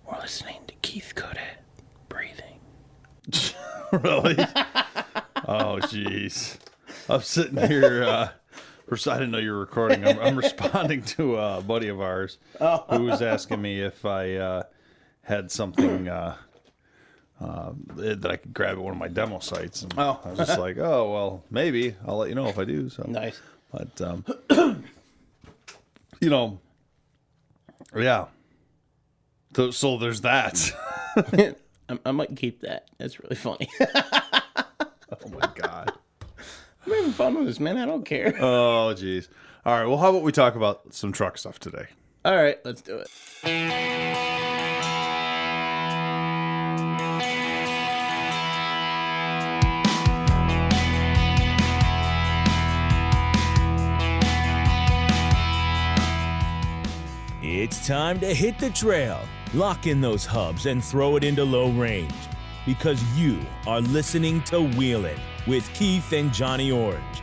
We're listening to Keith Kodet breathing. Really? Oh, jeez. I'm sitting here. I didn't know you were recording. I'm responding to a buddy of ours who was asking me if I had something that I could grab at one of my demo sites. And I was just like, oh, well, maybe. I'll let you know if I do. So Nice. But, yeah. So there's that. I might keep that. That's really funny. Oh, my God. I'm having fun with this, man. I don't care. Oh, jeez. All right. Well, how about we talk about some truck stuff today? All right, let's do it. It's time to hit the trail, lock in those hubs, and throw it into low range. Because you are listening to Wheelin' with Keith and Johnny Orange.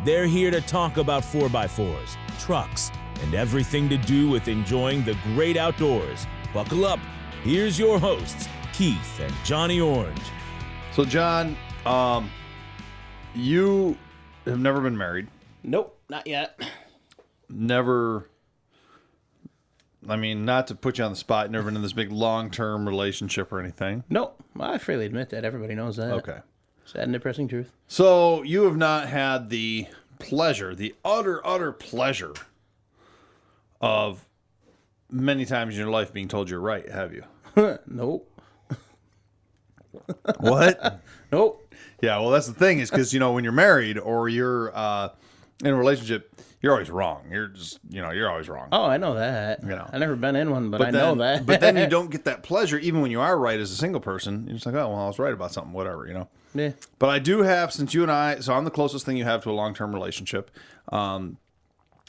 They're here to talk about 4x4s, trucks, and everything to do with enjoying the great outdoors. Buckle up. Here's your hosts, Keith and Johnny Orange. So, John, you have never been married. Nope, not yet. Never... I mean, not to put you on the spot, never been in this big long-term relationship or anything. Nope. Well, I freely admit that. Everybody knows that. Okay. Sad and depressing truth. So you have not had the pleasure, the utter pleasure of many times in your life being told you're right, have you? Nope. What? Nope. Yeah, well, that's the thing is because, when you're married or you're in a relationship, you're always wrong. You're just, you're always wrong. Oh, I know that. I've never been in one, but I know that. But then you don't get that pleasure, even when you are right as a single person. You're just like, oh, well, I was right about something, whatever, Yeah. But I do have, since you and I, so I'm the closest thing you have to a long-term relationship. There's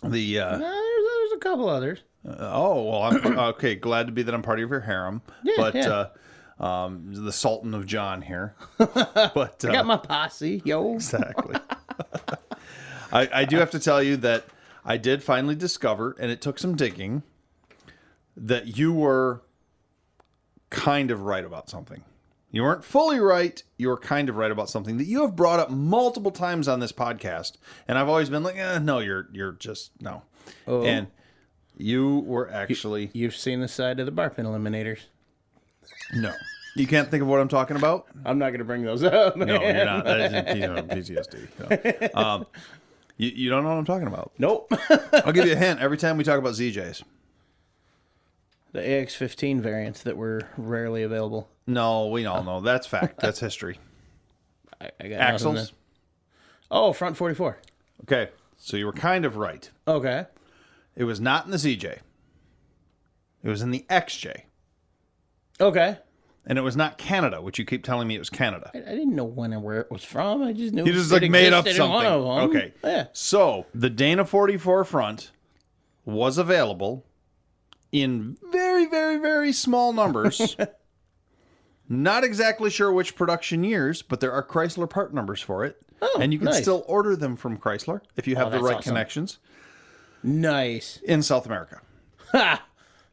a couple others. I'm okay. Glad to be that I'm part of your harem. Yeah, but yeah. The Sultan of John here. But I got my posse, yo. Exactly. I do have to tell you that I did finally discover, and it took some digging, that you were kind of right about something. You weren't fully right. You were kind of right about something that you have brought up multiple times on this podcast. And I've always been like, no, you're just, no. Oh. And you were actually... You've seen the side of the bar pin eliminators. No. You can't think of what I'm talking about? I'm not going to bring those up, man. No, you're not. That is PTSD. You don't know what I'm talking about. Nope. I'll give you a hint. Every time we talk about ZJs. The AX15 variants that were rarely available. No, we all know. That's fact. That's history. I got Axles? Oh, front 44. Okay, so you were kind of right. Okay. It was not in the ZJ. It was in the XJ. Okay. And it was not Canada, which you keep telling me it was Canada. I didn't know when and where it was from. I just knew You just it made up existed in something. one of them. Okay. Yeah. So the Dana 44 front was available in very, very, very small numbers. Not exactly sure which production years, but there are Chrysler part numbers for it. Oh, and you can nice. still order them from Chrysler if you have the that's right awesome. connections Nice. in South America. Ha!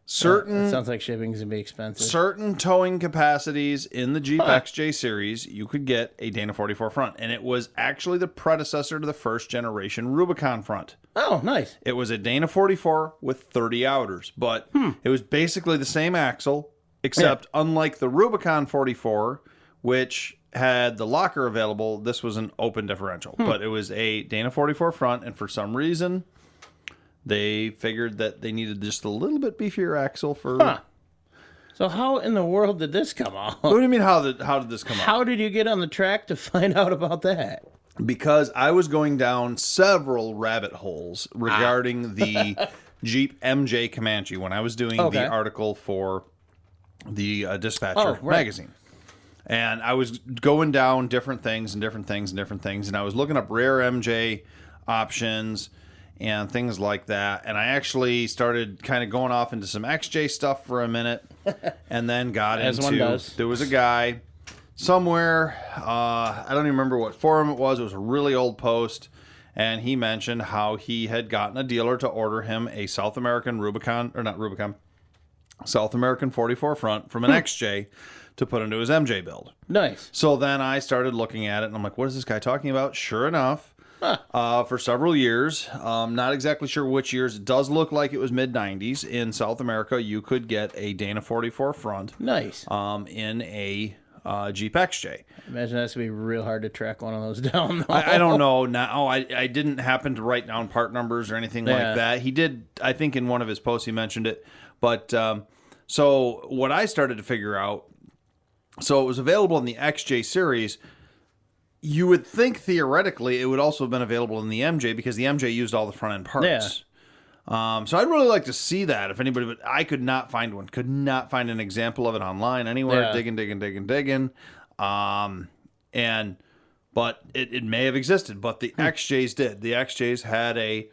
Certain Sounds like shipping's going to be expensive. certain towing capacities in the Jeep XJ series, you could get a Dana 44 front. And it was actually the predecessor to the first generation Rubicon front. Oh, nice. It was a Dana 44 with 30 outers, but it was basically the same axle, except unlike the Rubicon 44, which had the locker available, this was an open differential. But it was a Dana 44 front, and for some reason, they figured that they needed just a little bit beefier axle for... Huh. So how in the world did this come out? What do you mean, how did this come out? How did you get on the track to find out about that? Because I was going down several rabbit holes regarding the Jeep MJ Comanche when I was doing the article for the Dispatcher magazine. And I was going down different things, and I was looking up rare MJ options and things like that. And I actually started kind of going off into some XJ stuff for a minute, and then got As into... one does. There was a guy somewhere, I don't even remember what forum it was. It was a really old post, and he mentioned how he had gotten a dealer to order him a South American Rubicon, or not Rubicon, South American 44 front from an XJ to put into his MJ build. Nice. So then I started looking at it, and I'm like, what is this guy talking about? Sure enough, for several years, not exactly sure which years, it does look like it was mid-90s. In South America, you could get a Dana 44 front. Nice. In a Jeep XJ. Imagine that's going to be real hard to track one of those down. I don't know. Now, I didn't happen to write down part numbers or anything like that. He did, I think in one of his posts he mentioned it. But so what I started to figure out, so it was available in the XJ series. You would think theoretically it would also have been available in the MJ because the MJ used all the front end parts. Yeah. So I'd really like to see that if anybody, but I could not find one. Could not find an example of it online anywhere. Yeah. Digging. But it may have existed, but the XJs did. The XJs had a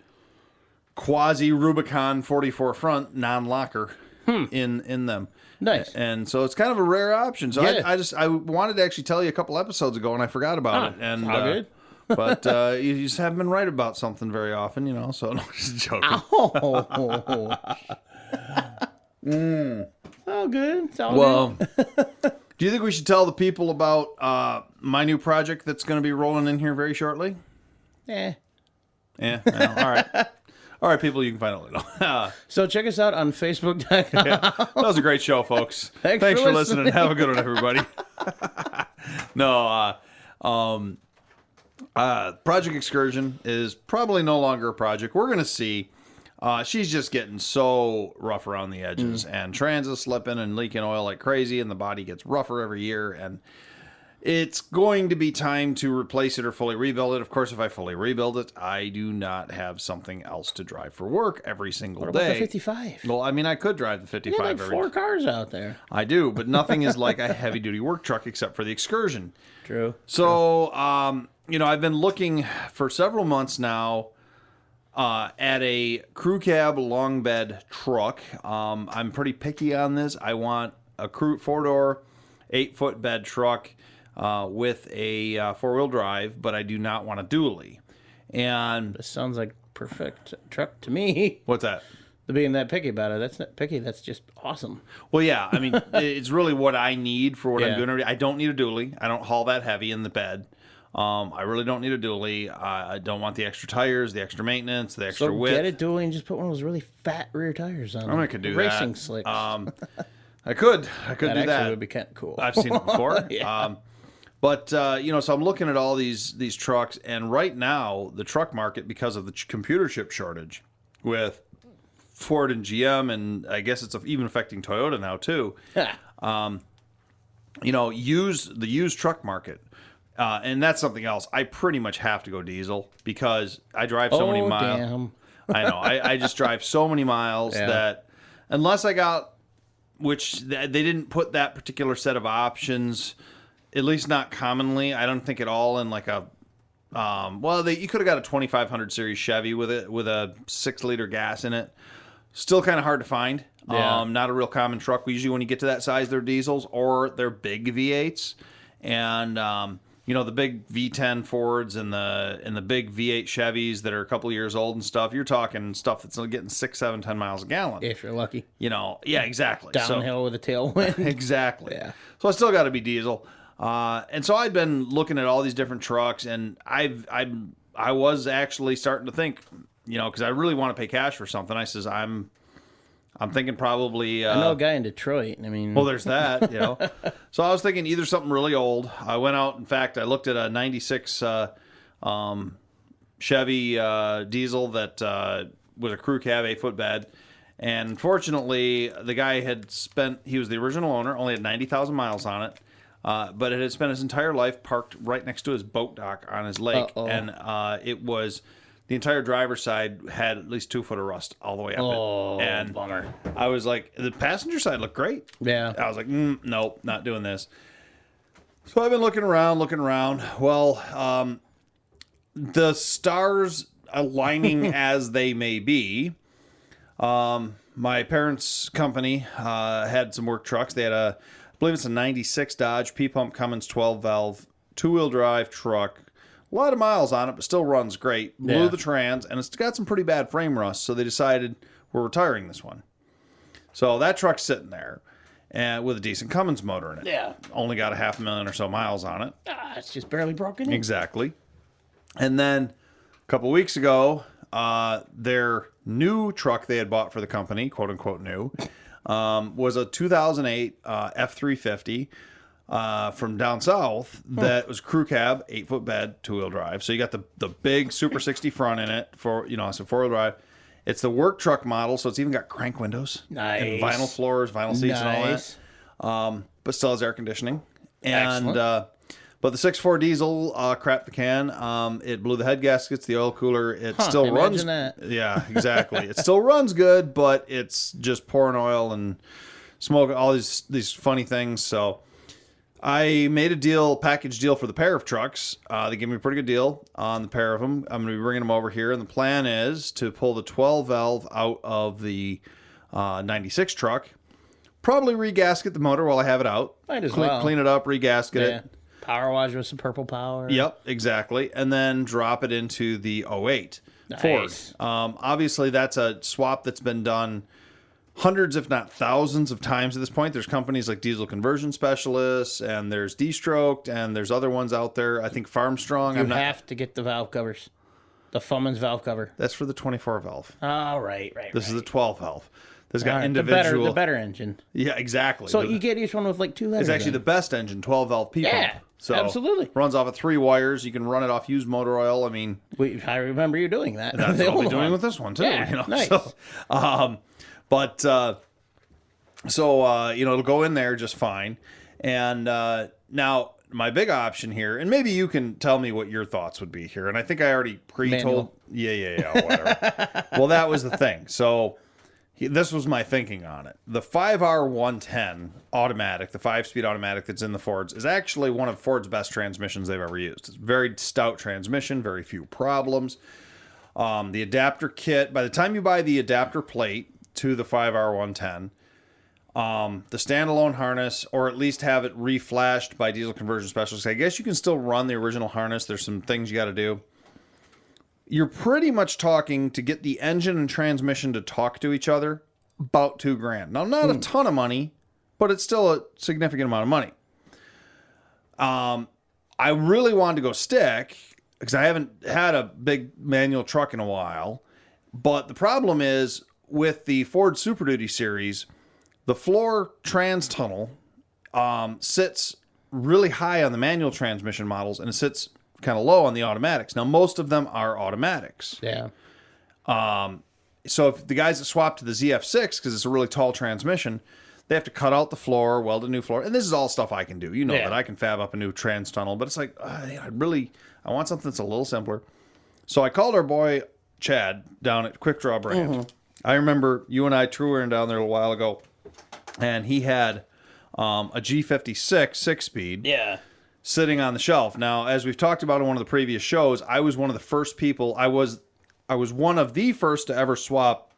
quasi Rubicon 44 front non-locker in them. Nice. And so it's kind of a rare option. So yeah. I wanted to actually tell you a couple episodes ago, and I forgot about it. And good. But you just haven't been right about something very often, so no, just joking. Oh, all good. It's all good. Do you think we should tell the people about my new project that's going to be rolling in here very shortly? Yeah. All right. All right, people, you can find it later. So check us out on Facebook.com. Yeah, that was a great show, folks. Thanks for listening. Have a good one, everybody. Project Excursion is probably no longer a project. We're going to see. She's just getting so rough around the edges, and trans is slipping and leaking oil like crazy, and the body gets rougher every year, and it's going to be time to replace it or fully rebuild it. Of course, if I fully rebuild it, I do not have something else to drive for work every single day. What about the 55? Well, I mean, I could drive the 55. You have like 4 cars out there. I do, but nothing is like a heavy-duty work truck except for the Excursion. True. So, I've been looking for several months now at a crew cab long bed truck. I'm pretty picky on this. I want a 4-door, 8-foot bed truck. With a 4-wheel drive, but I do not want a dually. And this sounds like perfect truck to me. What's that? Being that picky about it. That's not picky. That's just awesome. Well, yeah. I mean, it's really what I need for what I'm doing. I don't need a dually. I don't haul that heavy in the bed. I really don't need a dually. I don't want the extra tires, the extra maintenance, the extra width. Get a dually and just put one of those really fat rear tires on. I could do racing that. Slicks. I could do that. Actually would be kind of cool. I've seen it before. Yeah. But, so I'm looking at all these trucks, and right now, the truck market, because of the computer chip shortage with Ford and GM, and I guess it's even affecting Toyota now, too, the used truck market. And that's something else. I pretty much have to go diesel because I drive so many miles. Damn. I know. I just drive so many miles that unless I got, which they didn't put that particular set of options, at least not commonly. I don't think at all in like a, you could have got a 2500 series Chevy with a 6-liter gas in it. Still kind of hard to find. Yeah. Not a real common truck. Usually when you get to that size, they're diesels or they're big V8s. And, the big V10 Fords and the big V8 Chevys that are a couple years old and stuff, you're talking stuff that's getting 6, 7, 10 miles a gallon. If you're lucky. Yeah, exactly. Downhill with a tailwind. Exactly. Yeah. So I still got to be diesel. And so I've been looking at all these different trucks, and I was actually starting to think, because I really want to pay cash for something. I says I'm thinking probably. I know a guy in Detroit. I mean, well, there's that. So I was thinking either something really old. I went out. In fact, I looked at a '96 Chevy diesel that was a crew cab 8-foot bed. And unfortunately, the guy he was the original owner, only had 90,000 miles on it. But it had spent his entire life parked right next to his boat dock on his lake. Uh-oh. And it was, the entire driver's side had at least 2 foot of rust all the way up it. And bummer. I was like, the passenger side looked great. Yeah. I was like, nope, not doing this. So I've been looking around. Well, the stars aligning as they may be, my parents' company had some work trucks. They had I believe it's a 96 Dodge P-Pump Cummins 12-valve 2-wheel drive truck. A lot of miles on it, but still runs great. Blew the trans, and it's got some pretty bad frame rust, so they decided we're retiring this one. So that truck's sitting there, and with a decent Cummins motor in it. Yeah. Only got 500,000 or so miles on it. It's just barely broken in. Exactly. And then a couple weeks ago, their new truck they had bought for the company, quote unquote new, was a 2008 F350 from down south that was crew cab, 8-foot bed, 2-wheel drive. So you got the big Super 60 front in it for, it's a 4-wheel drive. It's the work truck model, so it's even got crank windows. Nice. And vinyl floors, vinyl seats, and all that. But still has air conditioning. And but the 6.4 diesel crapped the can. It blew the head gaskets, the oil cooler. It still runs. That. Yeah, exactly. It still runs good, but it's just pouring oil and smoke, all these funny things. So I made a package deal for the pair of trucks. They gave me a pretty good deal on the pair of them. I'm going to be bringing them over here, and the plan is to pull the 12 valve out of the 96 truck. Probably regasket the motor while I have it out. Might as well. Clean it up, regasket it. Power wash with some purple power. Yep, exactly. And then drop it into the 08 Nice. Ford. Obviously, that's a swap that's been done hundreds, if not thousands of times at this point. There's companies like Diesel Conversion Specialists, and there's D-Stroked, and there's other ones out there. I think Farmstrong. You have to get the valve covers. The Fummins valve cover. That's for the 24 valve. Oh, right. This is the 12 valve. This got the better engine. Yeah, exactly. So you get each one with like 2 letters. It's actually the best engine, 12 valve P pump. Yeah, so absolutely. Runs off of 3 wires. You can run it off used motor oil. I mean, I remember you doing that. That's what we're doing with this one too. Yeah, nice. So, it'll go in there just fine. And now my big option here, and maybe you can tell me what your thoughts would be here. And I think I already pre-told. Yeah, whatever. Well, that was the thing. So this was my thinking on it. The 5R110 automatic, the 5-speed automatic that's in the Fords, is actually one of Ford's best transmissions they've ever used. It's a very stout transmission, very few problems. The adapter kit, by the time you buy the adapter plate to the 5R110, the standalone harness, or at least have it reflashed by Diesel Conversion Specialists, I guess you can still run the original harness. There's some things you got to do. You're pretty much talking to get the engine and transmission to talk to each other about $2,000. Now, not a ton of money, but it's still a significant amount of money. I really wanted to go stick because I haven't had a big manual truck in a while. But the problem is with the Ford Super Duty series, the floor trans tunnel sits really high on the manual transmission models, and it sits kind of low on the automatics. Now, most of them are automatics. Yeah. So if the guys that swap to the ZF6, because it's a really tall transmission, they have to cut out the floor, weld a new floor. And this is all stuff I can do. You know that I can fab up a new trans tunnel, but it's like, I want something that's a little simpler. So I called our boy Chad down at Quick Draw Brand. Mm-hmm. I remember you and I touring down there a while ago, and he had a G56 6-speed. Yeah. Sitting on the shelf. Now, as we've talked about in one of the previous shows, I was one of the first people. I was one of the first to ever swap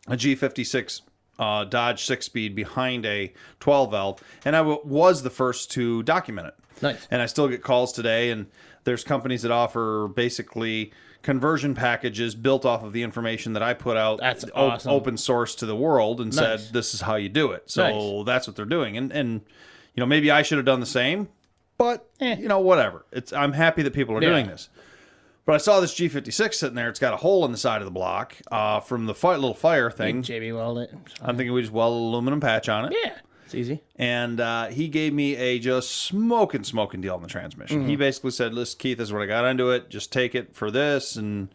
a G56 Dodge 6-speed behind a 12 valve, and I was the first to document it. Nice. And I still get calls today, and there's companies that offer basically conversion packages built off of the information that I put out. That's awesome. Open source to the world, and said this is how you do it. So that's what they're doing, and maybe I should have done the same. But, whatever. I'm happy that people are doing this. But I saw this G56 sitting there. It's got a hole in the side of the block from the little fire thing. JB weld it. I'm thinking we just weld an aluminum patch on it. Yeah, it's easy. And he gave me a just smoking deal on the transmission. Mm-hmm. He basically said, listen, Keith, this is what I got into it. Just take it for this and,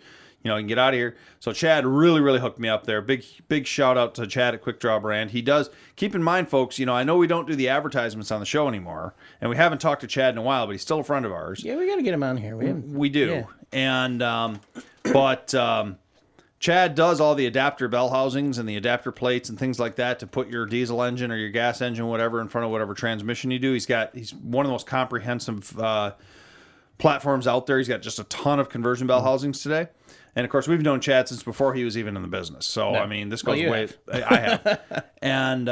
you can get out of here. So Chad really hooked me up there. Big shout out to Chad at Quick Draw Brand. He does. Keep in mind, folks, I know we don't do the advertisements on the show anymore, and we haven't talked to Chad in a while, but he's still a friend of ours. Yeah, we got to get him on here. We do. Yeah. And, Chad does all the adapter bell housings and the adapter plates and things like that to put your diesel engine or your gas engine, whatever, in front of whatever transmission you do. He's one of the most comprehensive platforms out there. He's got just a ton of conversion bell housings today. And, of course, we've known Chad since before he was even in the business. So, this goes way... I have. And,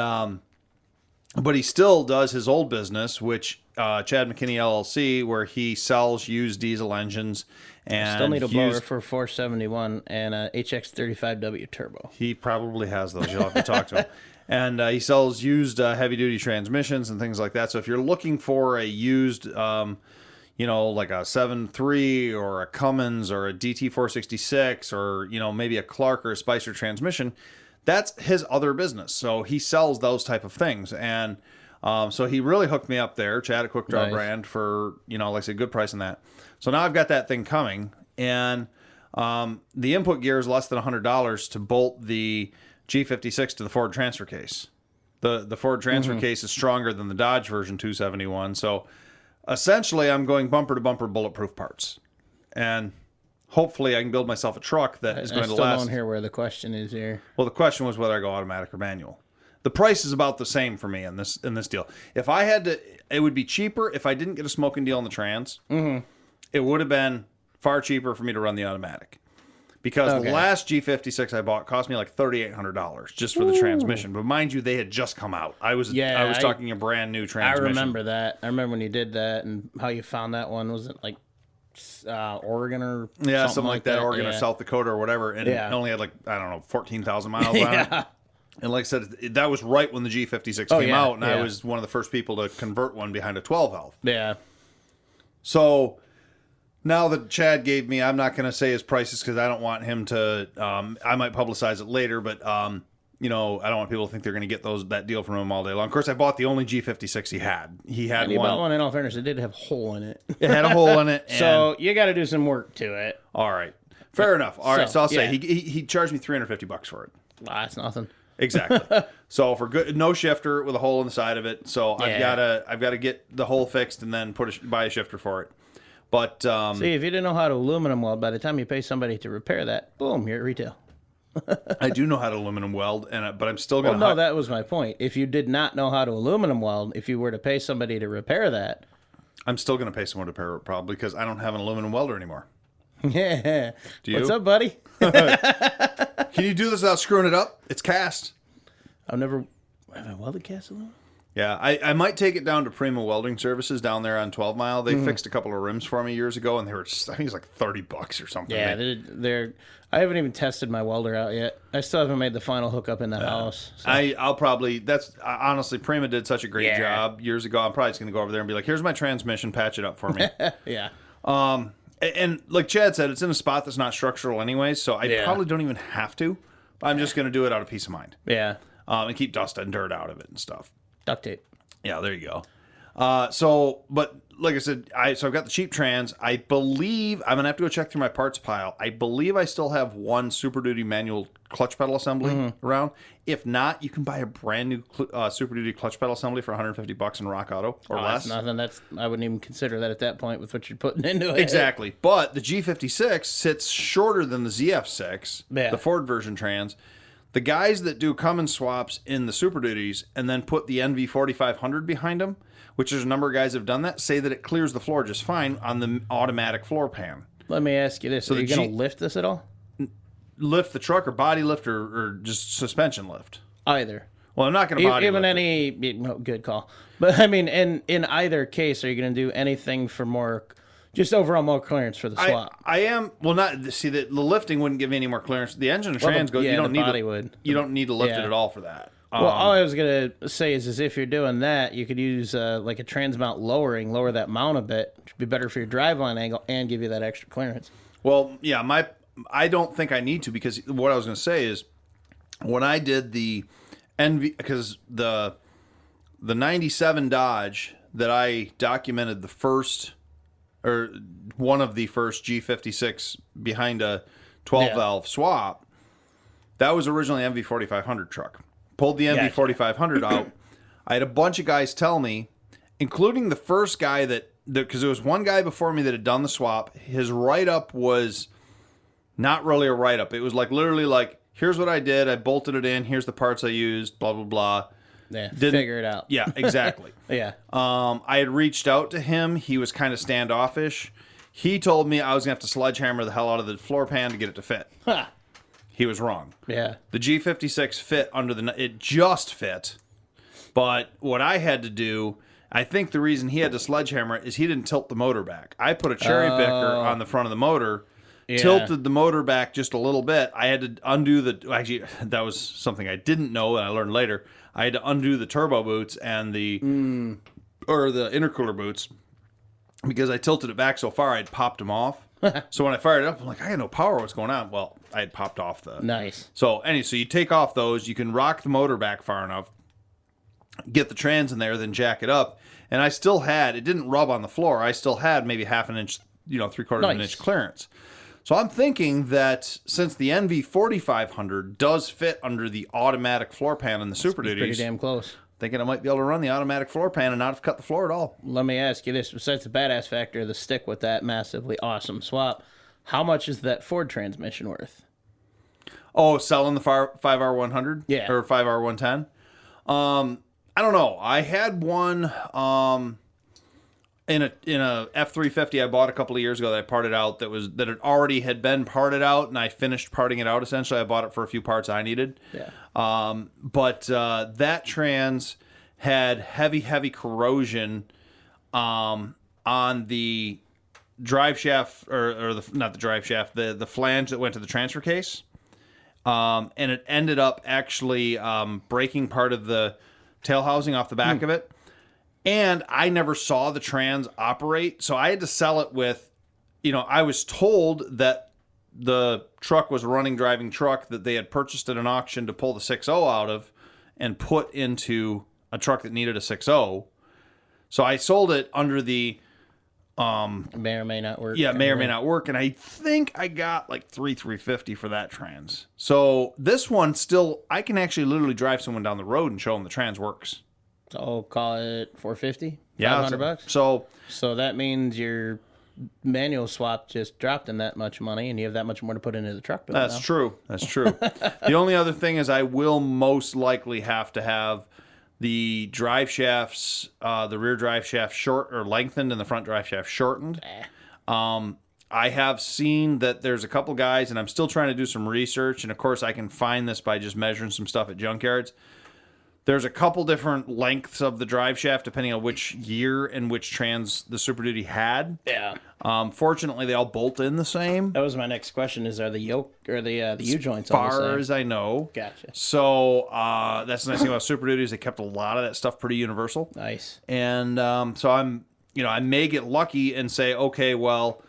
but he still does his old business, which Chad McKinney LLC, where he sells used diesel engines. And still need a blower for 471 and a HX35W turbo. He probably has those. You'll have to talk to him. And he sells used heavy-duty transmissions and things like that. So if you're looking for a used, like a 7.3 or a Cummins or a DT466 or, maybe a Clark or a Spicer transmission, that's his other business. So he sells those type of things. And so he really hooked me up there, Chad at Quick Draw Brand, for, like I said, good price on that. So now I've got that thing coming. And the input gear is less than $100 to bolt the G56 to the Ford transfer case. The Ford transfer case is stronger than the Dodge version 271. So essentially I'm going bumper to bumper bulletproof parts. And hopefully I can build myself a truck that is going to last. I still don't hear where the question is here. Well, the question was whether I go automatic or manual. The price is about the same for me in this deal. If I had to, it would be cheaper if I didn't get a smoking deal on the trans. It would have been far cheaper for me to run the automatic. Because the last G56 I bought cost me like $3,800 just for the transmission. But mind you, they had just come out. I was talking a brand new transmission. I remember that. I remember when you did that and how you found that one. Was it like Oregon or something like that? Oregon or South Dakota or whatever. And it only had 14,000 miles on it. And like I said, that was right when the G56 came out. And I was one of the first people to convert one behind a 12 valve. Yeah. So now that Chad gave me, I'm not going to say his prices because I don't want him to, I might publicize it later, but, I don't want people to think they're going to get that deal from him all day long. Of course, I bought the only G56 he had. He had one. Bought one, in all fairness, it did have a hole in it. It had a hole in it. So you got to do some work to it. All right. Fair enough. All right. So I'll say he charged me $350 for it. That's nothing. Exactly. So for good, no shifter with a hole in the side of it. So I've got to get the hole fixed and then buy a shifter for it. But see, if you didn't know how to aluminum weld, by the time you pay somebody to repair that, boom, you're at retail. I do know how to aluminum weld, but I'm still going to... Well, no, that was my point. If you did not know how to aluminum weld, if you were to pay somebody to repair that... I'm still going to pay someone to repair it, probably, because I don't have an aluminum welder anymore. Yeah. Do you? What's up, buddy? Can you do this without screwing it up? It's cast. Have I welded cast aluminum? Yeah, I might take it down to Prima Welding Services down there on 12 Mile. They fixed a couple of rims for me years ago, and they were just, I think it was like $30 or something. Yeah, they're. I haven't even tested my welder out yet. I still haven't made the final hookup in the house. So. I'll probably, honestly, Prima did such a great job years ago. I'm probably just going to go over there and be like, here's my transmission, patch it up for me. Yeah. And like Chad said, it's in a spot that's not structural anyways, so I probably don't even have to. I'm just going to do it out of peace of mind. Yeah. And keep dust and dirt out of it and stuff. Duct tape. Yeah, there you go. But like I said, so I've got the cheap trans. I believe I'm gonna have to go check through my parts pile. I believe I still have one Super Duty manual clutch pedal assembly around. If not, you can buy a brand new Super Duty clutch pedal assembly for $150 in Rock Auto or less. That's nothing. I wouldn't even consider that at that point with what you're putting into it. Exactly. But the G56 sits shorter than the ZF6, the Ford version trans. The guys that do Cummins swaps in the Super Duties and then put the NV4500 behind them, which there's a number of guys that have done that, say that it clears the floor just fine on the automatic floor pan. Let me ask you this. So are you going to lift this at all? Lift the truck or body lift or just suspension lift? Either. Well, I'm not going to body lift good call. But, I mean, in either case, are you going to do anything for more... Just overall more clearance for the swap. I am the lifting wouldn't give me any more clearance. The engine and trans go. You don't need You don't need to lift it at all for that. Well, all I was gonna say is if you're doing that, you could use like a trans mount lower that mount a bit, which would be better for your driveline angle and give you that extra clearance. Well, yeah, I don't think I need to because what I was gonna say is when I did the because the 97 Dodge that I documented or one of the first G56 behind a 12-valve swap, that was originally an MV4500 truck. Pulled the MV4500 out. I had a bunch of guys tell me, including the first guy because there was one guy before me that had done the swap. His write-up was not really a write-up. It was literally like, here's what I did. I bolted it in. Here's the parts I used, blah, blah, blah. Yeah, figure it out. Yeah, exactly. Yeah. I had reached out to him. He was kind of standoffish. He told me I was going to have to sledgehammer the hell out of the floor pan to get it to fit. Ha! He was wrong. Yeah. The G56 fit it just fit. But what I had to do, I think the reason he had to sledgehammer it is he didn't tilt the motor back. I put a cherry picker on the front of the motor tilted the motor back just a little bit. I had to undo actually, that was something I didn't know and I learned later. I had to undo the turbo boots and the intercooler boots because I tilted it back so far I'd popped them off. So when I fired it up, I'm like, I had no power. What's going on? Well, I had popped off the... Nice. So anyway, so you take off those. You can rock the motor back far enough, get the trans in there, then jack it up. And I still had... It didn't rub on the floor. I still had maybe half an inch, 3/4 of an inch clearance. So I'm thinking that since the NV 4500 does fit under the automatic floor pan in the Super Duties... Pretty damn close. Thinking I might be able to run the automatic floor pan and not have cut the floor at all. Let me ask you this. Besides the badass factor, the stick with that massively awesome swap, how much is that Ford transmission worth? Oh, selling the 5R100? Yeah. Or 5R110? I don't know. I had one in a F350 I bought a couple of years ago that I parted out that it already had been parted out, and I finished parting it out essentially. I bought it for a few parts I needed. Yeah. But that trans had heavy corrosion on the drive shaft, or not the drive shaft, the flange that went to the transfer case. And it ended up actually breaking part of the tail housing off the back of it. And I never saw the trans operate, so I had to sell it with, I was told that the truck was a running, driving truck that they had purchased at an auction to pull the 6.0 out of and put into a truck that needed a 6.0. So I sold it under the... may or may not work. Yeah, may or may not work. And I think I got like $350 for that trans. So this one still, I can actually literally drive someone down the road and show them the trans works. So call it $450? Yeah, $500? So that means your manual swap just dropped in that much money, and you have that much more to put into the truck bill. That's true. The only other thing is I will most likely have to have the drive shafts, the rear drive shaft lengthened and the front drive shaft shortened. I have seen that there's a couple guys, and I'm still trying to do some research, and of course I can find this by just measuring some stuff at junkyards. There's a couple different lengths of the drive shaft depending on which year and which trans the Super Duty had. Yeah. Fortunately, they all bolt in the same. That was my next question: are the yoke or the U-joints all the same? As far as I know. Gotcha. So that's the nice thing about Super Duties. They kept a lot of that stuff pretty universal. Nice. And so I may get lucky and say, okay, well,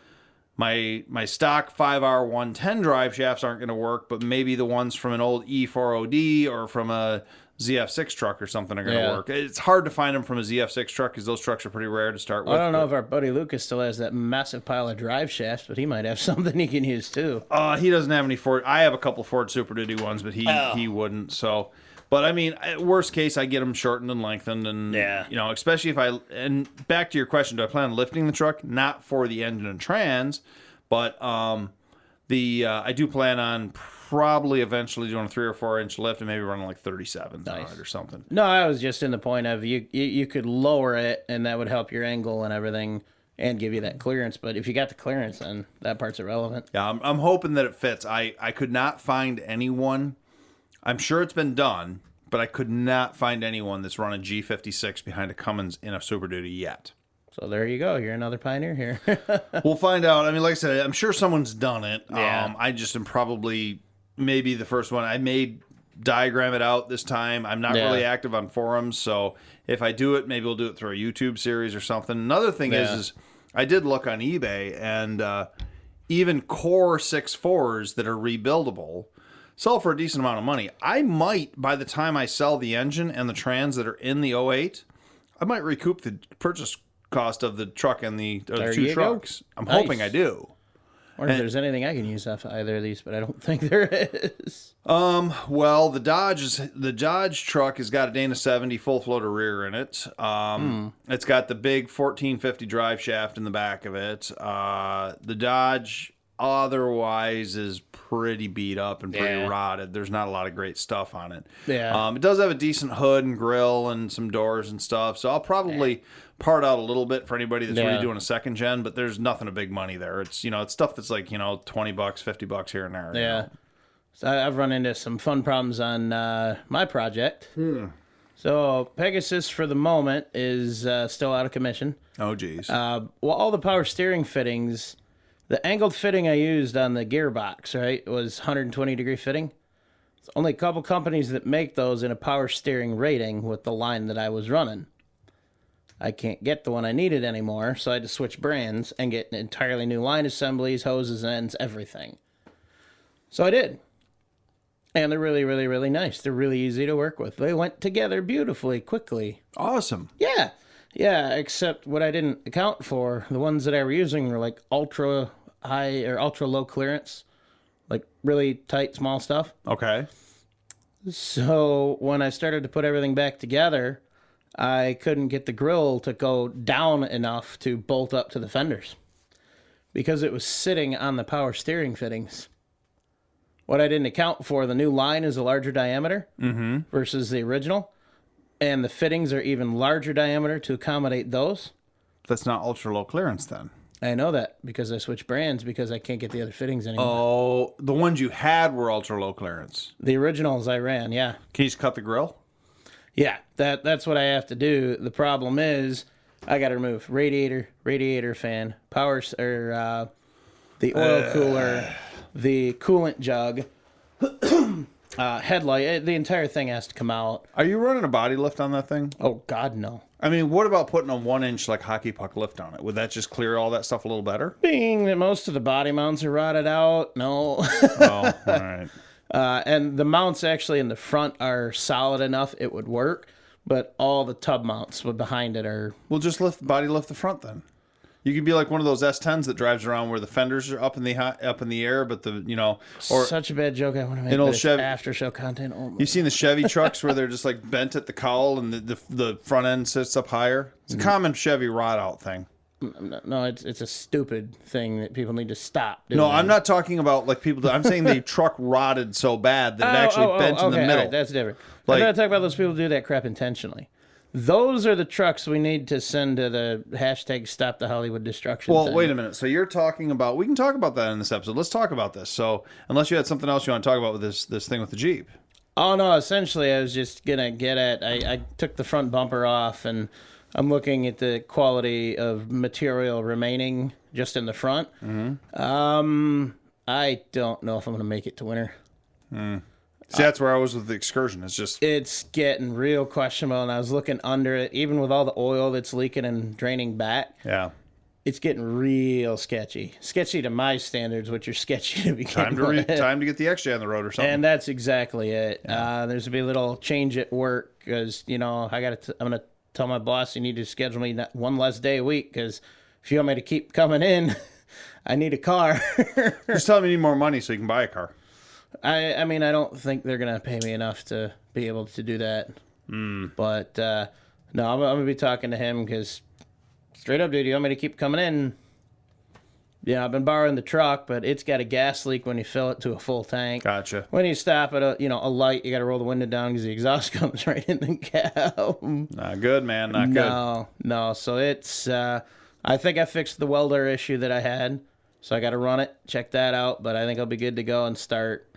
my stock 5R110 drive shafts aren't going to work, but maybe the ones from an old E40D or from a ZF6 truck or something are going to work. It's hard to find them from a ZF6 truck because those trucks are pretty rare to start with. I don't know if our buddy Lucas still has that massive pile of drive shafts, but he might have something he can use too. He doesn't have any Ford. I have a couple Ford Super Duty ones, but he wouldn't. So, but I mean, worst case, I get them shortened and lengthened, and especially if and back to your question, do I plan on lifting the truck? Not for the engine and trans, but I do plan on probably eventually doing a 3 or 4 inch lift and maybe running like 37s on it or something. No, I was just in the point of you could lower it and that would help your angle and everything and give you that clearance. But if you got the clearance, then that part's irrelevant. Yeah, I'm hoping that it fits. I could not find anyone. I'm sure it's been done, but I could not find anyone that's run a G56 behind a Cummins in a Super Duty yet. So there you go. You're another pioneer here. We'll find out. I mean, like I said, I'm sure someone's done it. Yeah. I just am probably maybe the first one. I may diagram it out this time. I'm not really active on forums, so if I do it, maybe we'll do it through a YouTube series or something. Another thing is I did look on eBay, and even core 6.4s that are rebuildable sell for a decent amount of money. I might, by the time I sell the engine and the trans that are in the 08, I might recoup the purchase cost of the truck and the two trucks. I'm hoping I do. Or if there's anything I can use off either of these, but I don't think there is. Well, the Dodge truck has got a Dana 70 full floater rear in it. It's got the big 1450 drive shaft in the back of it. The Dodge otherwise is pretty beat up and pretty rotted. There's not a lot of great stuff on it. Yeah. It does have a decent hood and grill and some doors and stuff, so I'll probably part out a little bit for anybody that's really doing a second gen, but there's nothing of big money there. It's it's stuff that's like $20, $50 here and there. Yeah. So I've run into some fun problems on my project. So Pegasus for the moment is still out of commission. Oh geez. Well, all the power steering fittings The angled fitting I used on the gearbox, right, was 120-degree fitting. There's only a couple companies that make those in a power steering rating with the line that I was running. I can't get the one I needed anymore, so I had to switch brands and get an entirely new line assemblies, hoses, ends, everything. So I did. And they're really, really, really nice. They're really easy to work with. They went together beautifully, quickly. Awesome. Yeah. Yeah, except what I didn't account for, the ones that I were using were like ultra high or ultra low clearance, like really tight, small stuff. Okay. So when I started to put everything back together, I couldn't get the grill to go down enough to bolt up to the fenders because it was sitting on the power steering fittings. What I didn't account for, the new line is a larger diameter versus the original, and the fittings are even larger diameter to accommodate those. That's not ultra low clearance then. I know that because I switched brands because I can't get the other fittings anymore. Oh, the ones you had were ultra low clearance. The originals I ran, yeah. Can you just cut the grill? Yeah, that's what I have to do. The problem is I got to remove radiator fan, the oil cooler, the coolant jug, headlight. The entire thing has to come out. Are you running a body lift on that thing? Oh, God, no. I mean, what about putting a 1-inch like hockey puck lift on it? Would that just clear all that stuff a little better? Being that most of the body mounts are rotted out, no. Oh, all right. And the mounts actually in the front are solid enough it would work, but all the tub mounts behind it are... Well, just body lift the front then. You could be like one of those S10s that drives around where the fenders are up in the air, but or such a bad joke I want to make. An old but Chevy after show content. Oh my You've seen the Chevy trucks where they're just like bent at the cowl and the front end sits up higher. It's a common Chevy rot out thing. No, it's a stupid thing that people need to stop doing. No, I'm not talking about like people. I'm saying the truck rotted so bad that it actually bent in the middle. Right, that's different. Like, I'm not talking about those people who do that crap intentionally. Those are the trucks we need to send to the hashtag Stop the Hollywood Destruction. Well, thing. wait a minute. So you're talking about? We can talk about that in this episode. Let's talk about this. So unless you had something else you want to talk about with this thing with the Jeep. Oh no! Essentially, I was just gonna get at. I took the front bumper off and I'm looking at the quality of material remaining just in the front. Mm-hmm. I don't know if I'm going to make it to winter. See, that's where I was with the Excursion. It's getting real questionable, and I was looking under it, even with all the oil that's leaking and draining back. Yeah. It's getting real sketchy. Sketchy to my standards, which are sketchy to begin time to get the XJ on the road or something. And that's exactly it. Yeah. There's going to be a little change at work because, I'm going to tell my boss you need to schedule me one less day a week because if you want me to keep coming in, I need a car. Just tell me you need more money so you can buy a car. I mean, I don't think they're going to pay me enough to be able to do that. But, no, I'm going to be talking to him because straight up, dude, you want me to keep coming in? Yeah, I've been borrowing the truck, but it's got a gas leak when you fill it to a full tank. Gotcha. When you stop at a light, you got to roll the window down because the exhaust comes right in the cab. Not good, man. Not good. No. So it's, I think I fixed the welder issue that I had. So I got to run it, check that out. But I think I'll be good to go and start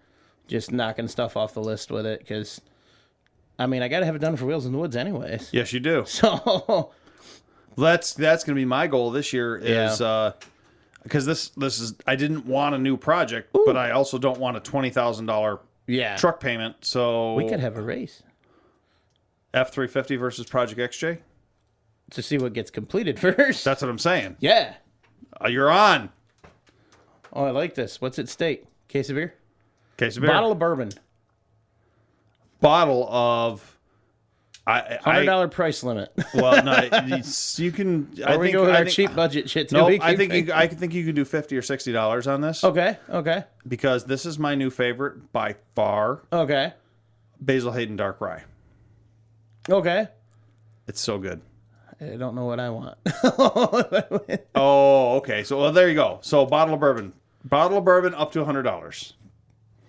just knocking stuff off the list with it because, I mean, I got to have it done for Wheels in the Woods anyways. Yes, you do. So that's going to be my goal this year is, because this is, I didn't want a new project, but I also don't want a $20,000 truck payment. So we could have a race. F350 versus Project XJ? To see what gets completed first. That's what I'm saying. Yeah. You're on. Oh, I like this. What's at stake? Case of beer? Case of beer. Bottle of bourbon. Bottle of... $100 price limit. Well, no, you can. I think go with our cheap budget shit. No, I think you can do $50 or $60 on this. Okay. Because this is my new favorite by far. Okay. Basil Hayden Dark Rye. Okay. It's so good. I don't know what I want. Oh, okay. So there you go. So bottle of bourbon up to $100.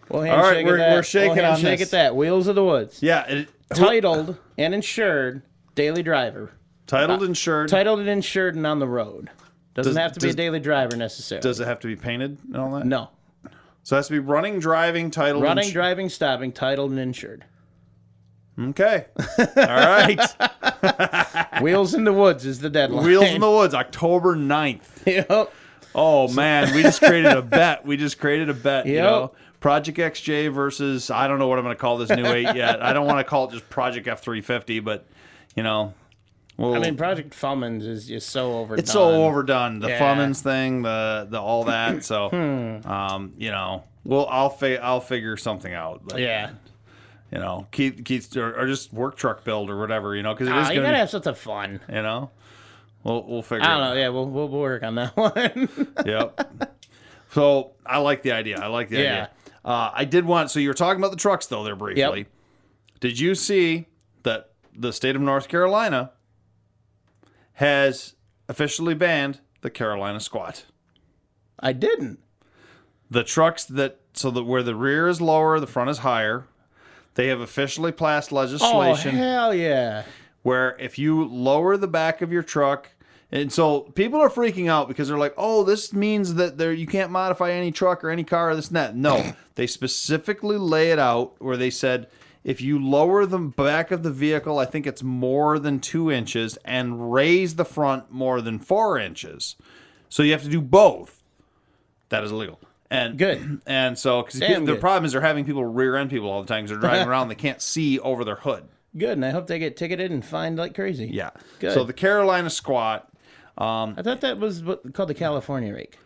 Well, all right, we're shaking on this. Shake at that. Wheels of the Woods. Yeah. Titled and insured daily driver. Titled, insured, and on the road. Doesn't have to be a daily driver necessarily. Does it have to be painted and all that? No. So it has to be running, driving, titled. Running, driving, stopping, titled, and insured. Okay. All right. Wheels in the Woods is the deadline. Wheels in the Woods, October 9th. Yep. Oh, man, we just created a bet. You Yep. know? Project XJ versus, I don't know what I'm going to call this new 8 yet. I don't want to call it just Project F350, but, you know. I mean, Project Fummins is just so overdone. It's so overdone. The Fummins thing, the all that. So, you know, I'll figure something out. But, you know, Keith or just work truck build or whatever, you know, because it is you going gotta to have something fun. You know, we'll figure. I don't know. Yeah, we'll work on that one. Yep. So I like the idea. Idea. I did want. So you were talking about the trucks though there briefly. Yep. Did you see that the state of North Carolina has officially banned the Carolina squat? I didn't. The trucks where the rear is lower, the front is higher. They have officially passed legislation. Oh, hell yeah. Where if you lower the back of your truck, and so people are freaking out because they're like, oh, this means that you can't modify any truck or any car or this and that. No, they specifically lay it out where they said if you lower the back of the vehicle, I think it's more than 2 inches, and raise the front more than 4 inches. So you have to do both. That is illegal. And good. And so, because the problem is they're having people rear end people all the time because they're driving around, they can't see over their hood. Good, and I hope they get ticketed and fined like crazy. Yeah. Good. So the Carolina squat. I thought that was called the California rake.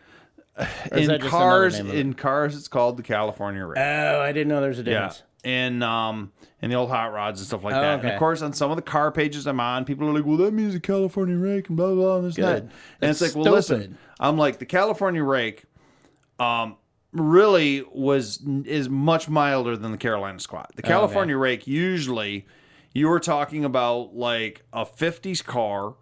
In cars, it's called the California rake. Oh, I didn't know there's a difference. Yeah. In the old hot rods and stuff like that. Okay. And of course, on some of the car pages I'm on, people are like, well, that means the California rake and blah, blah, blah, and this and that. And it's like, well, listen, I'm like, the California rake really is much milder than the Carolina squat. The California rake, usually you were talking about like a 50s car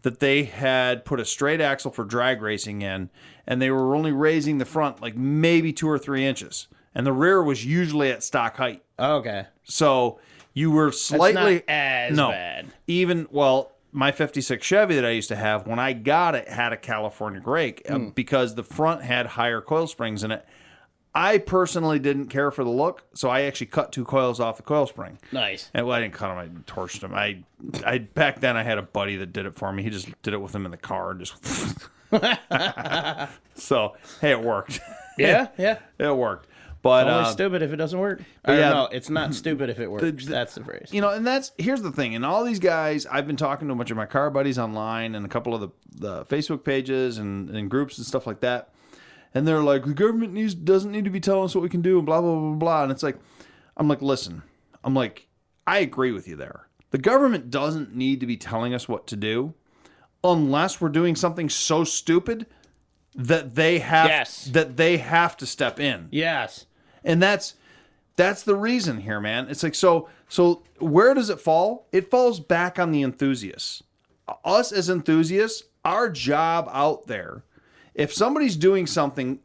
that they had put a straight axle for drag racing in, and they were only raising the front like maybe 2 or 3 inches. And the rear was usually at stock height. Okay. So you were slightly... That's not as bad. Even, my 56 Chevy that I used to have, when I got it, had a California rake because the front had higher coil springs in it. I personally didn't care for the look, so I actually cut 2 coils off the coil spring. Nice. And I didn't cut them; I torched them. I back then I had a buddy that did it for me. He just did it with him in the car and just. So hey, it worked. Yeah. It worked. But it's only stupid if it doesn't work. No, it's not stupid if it works. That's the phrase. You know, and here's the thing. And all these guys, I've been talking to a bunch of my car buddies online and a couple of the Facebook pages and groups and stuff like that. And they're like, the government doesn't need to be telling us what we can do and blah, blah, blah, blah. And it's like, I'm like, listen, I agree with you there. The government doesn't need to be telling us what to do unless we're doing something so stupid that they have to step in. Yes. And that's the reason here, man. It's like, so where does it fall? It falls back on the enthusiasts. Us as enthusiasts, our job out there, if somebody's doing something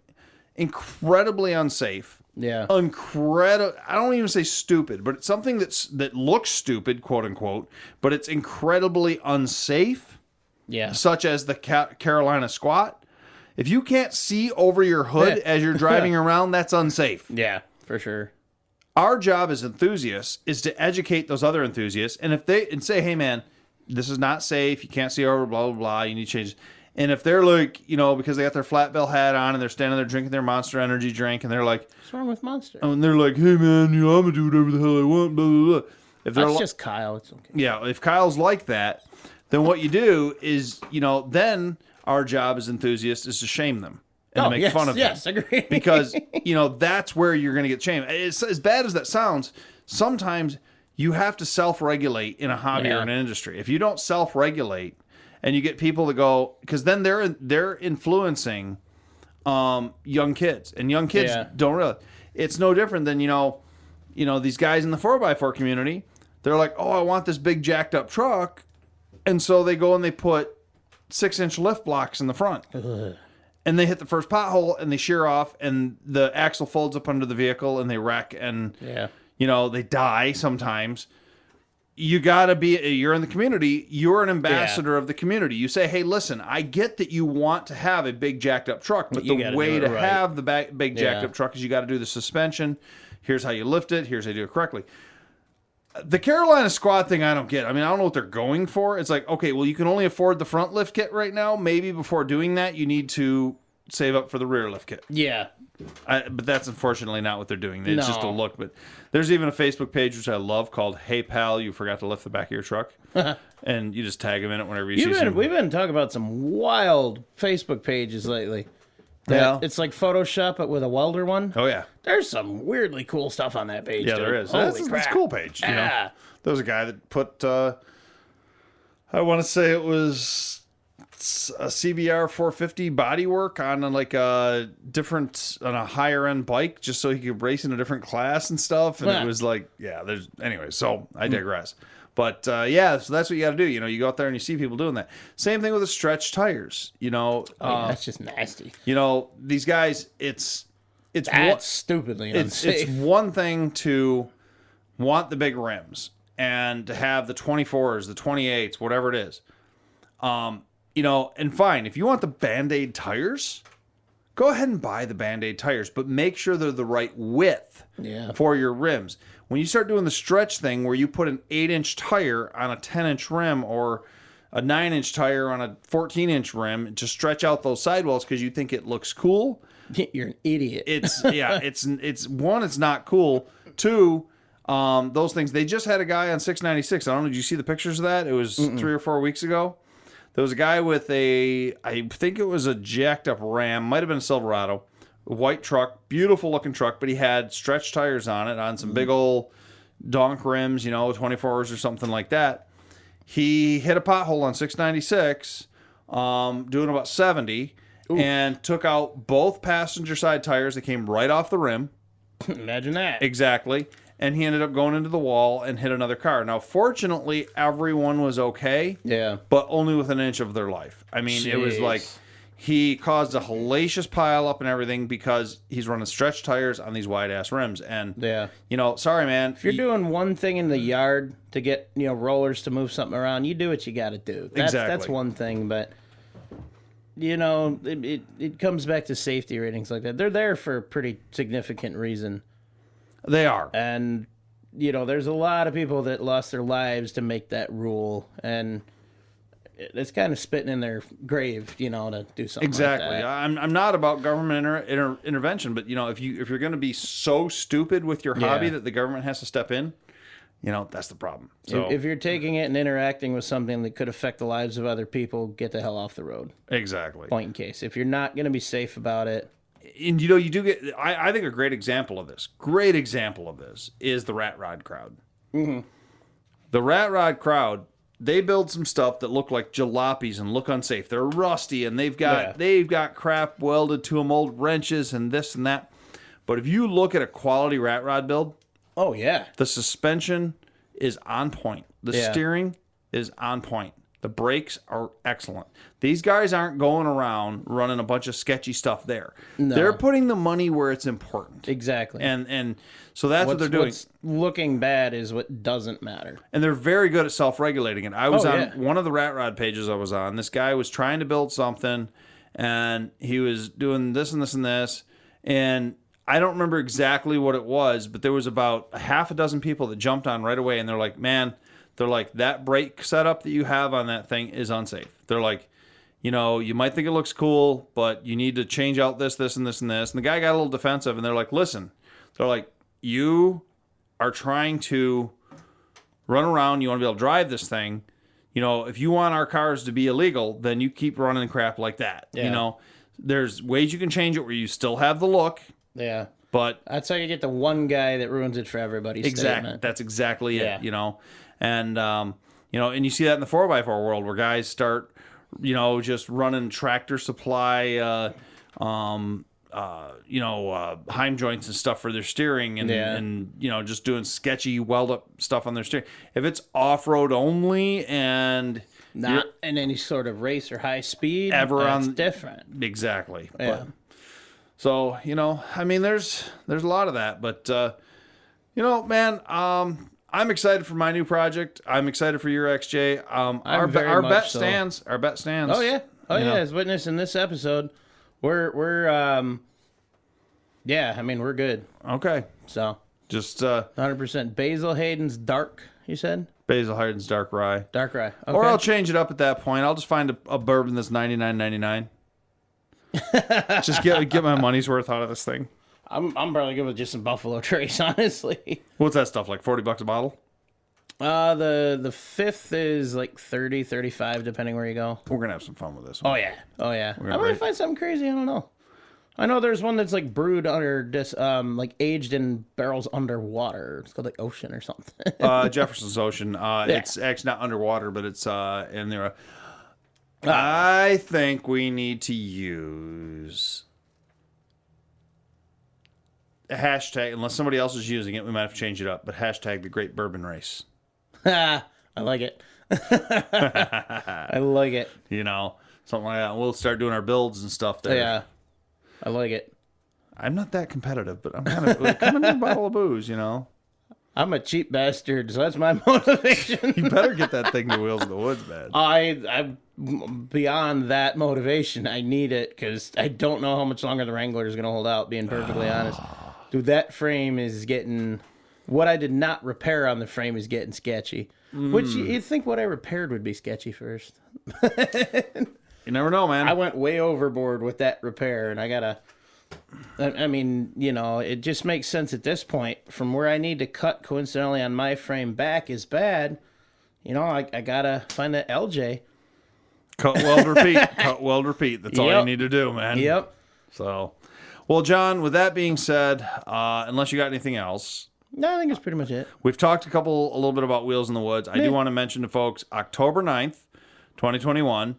incredibly unsafe, I don't even say stupid, but it's something that looks stupid, quote unquote, but it's incredibly unsafe, such as the Carolina squat. If you can't see over your hood as you're driving around, that's unsafe. Yeah, for sure. Our job as enthusiasts is to educate those other enthusiasts, and say, hey man, this is not safe. You can't see over, blah blah blah. You need to change. And if they're like, because they got their flat bill hat on and they're standing there drinking their Monster Energy drink, and they're like, what's wrong with Monster? And they're like, hey man, I'm gonna do whatever the hell I want, blah blah blah. If that's just Kyle. It's okay. Yeah, if Kyle's like that, then what you do is, then our job as enthusiasts is to shame them and make fun of them. Yes, agree. Because, that's where you're going to get shamed. It's, as bad as that sounds, sometimes you have to self-regulate in a hobby or an industry. If you don't self-regulate and you get people to go, because then they're influencing young kids. And young kids don't realize. It's no different than, these guys in the 4x4 community. They're like, oh, I want this big jacked up truck. And so they go and they put 6-inch lift blocks in the front. And they hit the first pothole and they shear off and the axle folds up under the vehicle and they wreck and they die sometimes. You gotta you're in the community, you're an ambassador of the community. You say, hey, listen, I get that you want to have a big jacked up truck, but the way to have the big jacked up truck is you gotta do the suspension. Here's how you lift it, here's how you do it correctly. The Carolina squat thing, I don't get. I mean, I don't know what they're going for. It's like, okay, well, you can only afford the front lift kit right now. Maybe before doing that, you need to save up for the rear lift kit. Yeah. But that's unfortunately not what they're doing. It's just a No. look. But there's even a Facebook page which I love called "Hey Pal, you forgot to lift the back of your truck," and you just tag them in it whenever you see them. We've been talking about some wild Facebook pages lately. Yeah. It's like Photoshop, but with a welder one. Oh yeah, There's some weirdly cool stuff on that page. yeah, dude. there is. Holy That's crap. a cool page. You know? Yeah. There was a guy that put. I want to say it was a CBR 450 bodywork on like a higher end bike, just so he could race in a different class and stuff. And Yeah. it was like, anyway. So I digress. But so that's what you got to do. You know, you go out there and you see people doing that. Same thing with the stretch tires. You know, That's just nasty. you know, these guys. It's That's stupidly unsafe. it's one thing to want the big rims and to have the 24s, the 28s, whatever it is. You know, and fine, if you want the Band-Aid tires, go ahead and buy the Band-Aid tires, but make sure they're the right width for your rims. When you start doing the stretch thing where you put an 8-inch tire on a 10-inch rim or a 9-inch tire on a 14-inch rim to stretch out those sidewalls because you think it looks cool, You're an idiot. it's one, it's not cool. Two, those things. They just had a guy on 696. I don't know. Did you see the pictures of that? It was 3 or 4 weeks ago. There was a guy with I think it was a jacked up Ram, might have been a Silverado, a white truck, beautiful looking truck, but he had stretch tires on it, on some big old donk rims, you know, 24s or something like that. He hit a pothole on 696, doing about 70. Oof. And took out both passenger side tires that came right off the rim. Imagine that. Exactly. And he ended up going into the wall and hit another car. Now, fortunately, everyone was okay. Yeah. But only with an inch of their life. I mean, It was like he caused a hellacious pile up and everything because he's running stretch tires on these wide-ass rims. And, you know, sorry, man. If you're doing one thing in the yard to get, you know, rollers to move something around, you do what you got to do. That's one thing, but... You know, it comes back to safety ratings like that. They're there for a pretty significant reason. They are. And, you know, there's a lot of people that lost their lives to make that rule. And it's kind of spitting in their grave, you know, to do something exactly. like that. I'm not about government intervention, but, you know, if you're going to be so stupid with your hobby that the government has to step in, you know, that's the problem. So if you're taking it and interacting with something that could affect the lives of other people, get the hell off the road. Exactly. Point in case. If you're not going to be safe about it. And, you know, you do get, I think a great example of this is the Rat Rod crowd. Mm-hmm. The Rat Rod crowd, they build some stuff that look like jalopies and look unsafe. They're rusty and they've got crap welded to them, old wrenches and this and that. But if you look at a quality Rat Rod build, oh, yeah. the suspension is on point. The steering is on point. The brakes are excellent. These guys aren't going around running a bunch of sketchy stuff there. No. They're putting the money where it's important. Exactly. And so that's what they're doing. What's looking bad is what doesn't matter. And they're very good at self-regulating it. I was on one of the Rat Rod pages I was on. This guy was trying to build something, and he was doing this and this and this, and I don't remember exactly what it was, but there was about a half a dozen people that jumped on right away, and they're like, man, that brake setup that you have on that thing is unsafe. They're like, you know, you might think it looks cool, but you need to change out this, this, and this, and this. And the guy got a little defensive, and they're like, listen, they're like, you are trying to run around, you want to be able to drive this thing. You know, if you want our cars to be illegal, then you keep running crap like that. Yeah. You know, there's ways you can change it where you still have the look. Yeah. But that's how you get the one guy that ruins it for everybody. Exactly. That's exactly it, you know. And, you know, and you see that in the 4x4 world where guys start, you know, just running Tractor Supply, Heim joints and stuff for their steering and, you know, just doing sketchy weld up stuff on their steering. If it's off-road only and not in any sort of race or high speed, that's different. Exactly. Yeah. But, so, you know, I mean, there's a lot of that, but, you know, man, I'm excited for my new project. I'm excited for your XJ. Our bet stands. Our bet stands. Oh yeah. As witnessed in this episode, we're I mean, we're good. Okay. So just 100% Basil Hayden's dark. You said Basil Hayden's dark rye. Dark rye. Okay. Or I'll change it up at that point. I'll just find a bourbon that's $99.99. Just get my money's worth out of this thing. I'm probably good with just some Buffalo Trace, honestly. What's that stuff like? $40 a bottle? The fifth is like 30, 35, depending where you go. We're gonna have some fun with this one. Oh yeah. I might find something crazy. I don't know. I know there's one that's like brewed under this, like aged in barrels underwater. It's called like Ocean or something. Jefferson's Ocean. It's actually not underwater, but it's in there. I think we need to use a hashtag, unless somebody else is using it, we might have to change it up, but hashtag the Great Bourbon Race. I like it. I like it. You know, something like that. We'll start doing our builds and stuff there. Yeah, I like it. I'm not that competitive, but I'm kind of coming in a bottle of booze, you know. I'm a cheap bastard, so that's my motivation. You better get that thing to Wheels in the Woods, man. I'm beyond that motivation. I need it because I don't know how much longer the Wrangler is going to hold out, being perfectly honest. Dude, that frame is getting... What I did not repair on the frame is getting sketchy. Which you'd think what I repaired would be sketchy first. You never know, man. I went way overboard with that repair, and I gotta... I mean, you know, it just makes sense at this point. From where I need to cut, coincidentally, on my frame back is bad. You know, I gotta find that LJ. Cut, weld, repeat. Cut, weld, repeat. That's all you need to do, man. Yep. So, well, John, with that being said, unless you got anything else... No, I think it's pretty much it. We've talked a little bit about Wheels in the Woods. I do want to mention to folks, October 9th, 2021.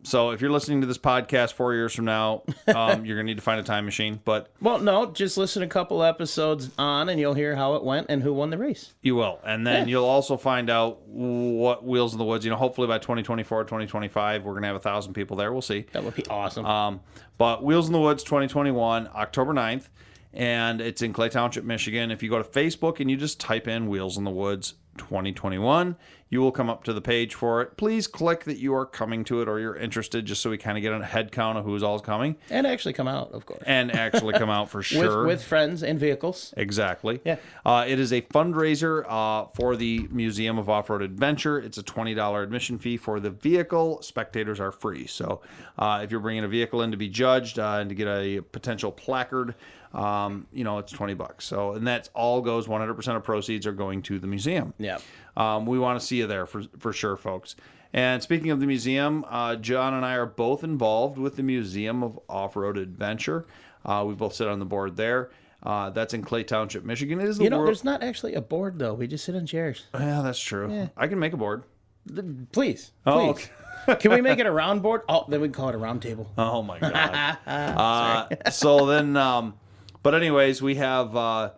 So if you're listening to this podcast 4 years from now, you're going to need to find a time machine. But well, no, just listen a couple episodes on and you'll hear how it went and who won the race. You will. And then you'll also find out what Wheels in the Woods, you know, hopefully by 2024, 2025, we're going to have 1,000 people there. We'll see. That would be awesome. But Wheels in the Woods 2021, October 9th. And it's in Clay Township, Michigan. If you go to Facebook and you just type in Wheels in the Woods 2021, you will come up to the page for it. Please click that you are coming to it or you're interested, just so we kind of get a head count of who's all coming. And actually come out, of course. And actually come out for sure. With friends and vehicles. Exactly. Yeah. It is a fundraiser for the Museum of Off-Road Adventure. It's a $20 admission fee for the vehicle. Spectators are free. So if you're bringing a vehicle in to be judged and to get a potential placard, you know, it's $20. So, and that's all goes, 100% of proceeds are going to the museum. Yeah. We want to see you there for sure, folks. And speaking of the museum, John and I are both involved with the Museum of Off-Road Adventure. We both sit on the board there. That's in Clay Township, Michigan. It is there's not actually a board, though. We just sit on chairs. Yeah, that's true. Yeah. I can make a board. Please. Oh, okay. Can we make it a round board? Oh, then we can call it a round table. Oh, my God. So then, but anyways, we have a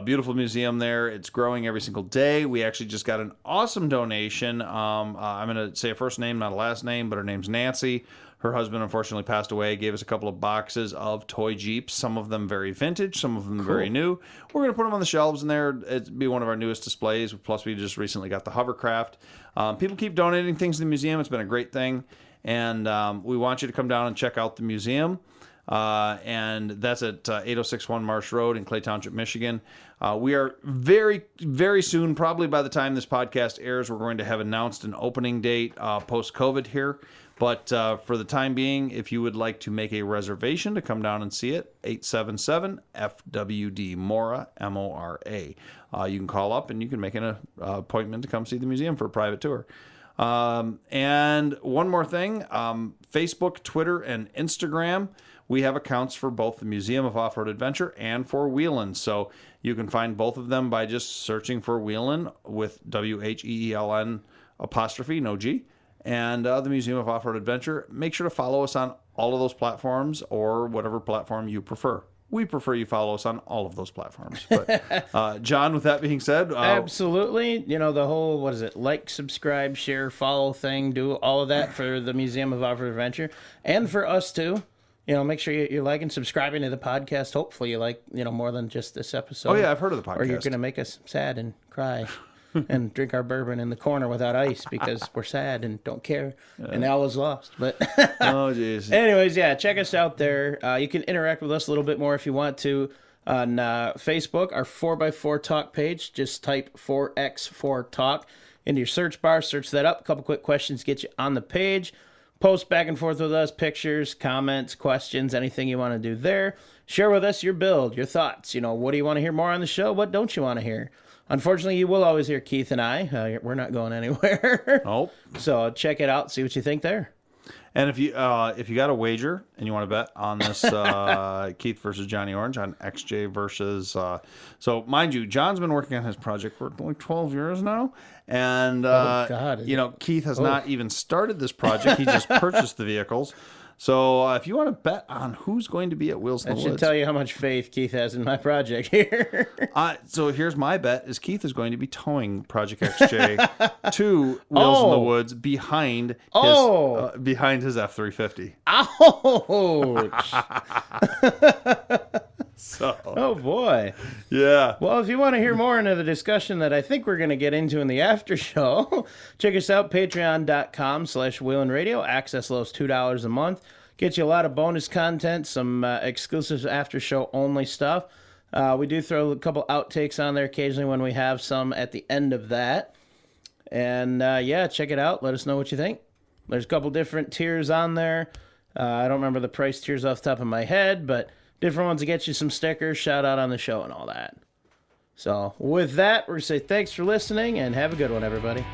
beautiful museum there. It's growing every single day. We actually just got an awesome donation. I'm going to say a first name, not a last name, but her name's Nancy. Her husband unfortunately passed away. Gave us a couple of boxes of toy Jeeps, some of them very vintage, some of them very new. We're going to put them on the shelves in there. It'd be one of our newest displays. Plus, we just recently got the hovercraft. People keep donating things to the museum. It's been a great thing. And we want you to come down and check out the museum. And that's at 8061 Marsh Road in Clay Township, Michigan. We are very, very soon, probably by the time this podcast airs, we're going to have announced an opening date post-COVID here. But for the time being, if you would like to make a reservation to come down and see it, 877-FWD-MORA, M-O-R-A. You can call up and you can make an appointment to come see the museum for a private tour. And one more thing, Facebook, Twitter, and Instagram, we have accounts for both the Museum of Off-Road Adventure and for Wheelin'. So you can find both of them by just searching for Wheelin' with W-H-E-E-L-N apostrophe, no G, and the Museum of Off-Road Adventure. Make sure to follow us on all of those platforms or whatever platform you prefer. We prefer you follow us on all of those platforms. But John, with that being said, absolutely. You know, the whole, what is it? Like, subscribe, share, follow thing. Do all of that for the Museum of Off-Road Adventure and for us too. You know, make sure you're liking, subscribing to the podcast. Hopefully you like, you know, more than just this episode. Oh, yeah, I've heard of the podcast. Or you're going to make us sad and cry and drink our bourbon in the corner without ice because we're sad and don't care and all is lost. But oh, jeez. Anyways, yeah, check us out there. You can interact with us a little bit more if you want to on Facebook, our 4x4 Talk page. Just type 4x4 Talk into your search bar, search that up. A couple quick questions get you on the page. post back and forth with us, pictures, comments, questions, anything you want to do there. Share with us your build, your thoughts. What do you want to hear more on the show? What don't you want to hear? Unfortunately, you will always hear Keith and I. We're not going anywhere. Oh. So check it out. See what you think there. And if you got a wager and you want to bet on this Keith versus Johnny Orange on XJ versus so mind you, John's been working on his project for like 12 years now, and Keith has not even started this project. He just purchased the vehicles. So if you want to bet on who's going to be at Wheels in the Woods, I should tell you how much faith Keith has in my project here. So here's my bet: is Keith is going to be towing Project XJ to Wheels in the Woods behind his F350. Ouch! Oh boy. Yeah. Well, if you want to hear more into the discussion that I think we're going to get into in the after show, check us out, patreon.com/wheelinradio. Access lows $2 a month. Get you a lot of bonus content, some exclusive after show only stuff. We do throw a couple outtakes on there occasionally when we have some at the end of that. And check it out. Let us know what you think. There's a couple different tiers on there. I don't remember the price tiers off the top of my head, but different ones to get you some stickers, shout out on the show and all that. So with that, we're going to say thanks for listening and have a good one, everybody.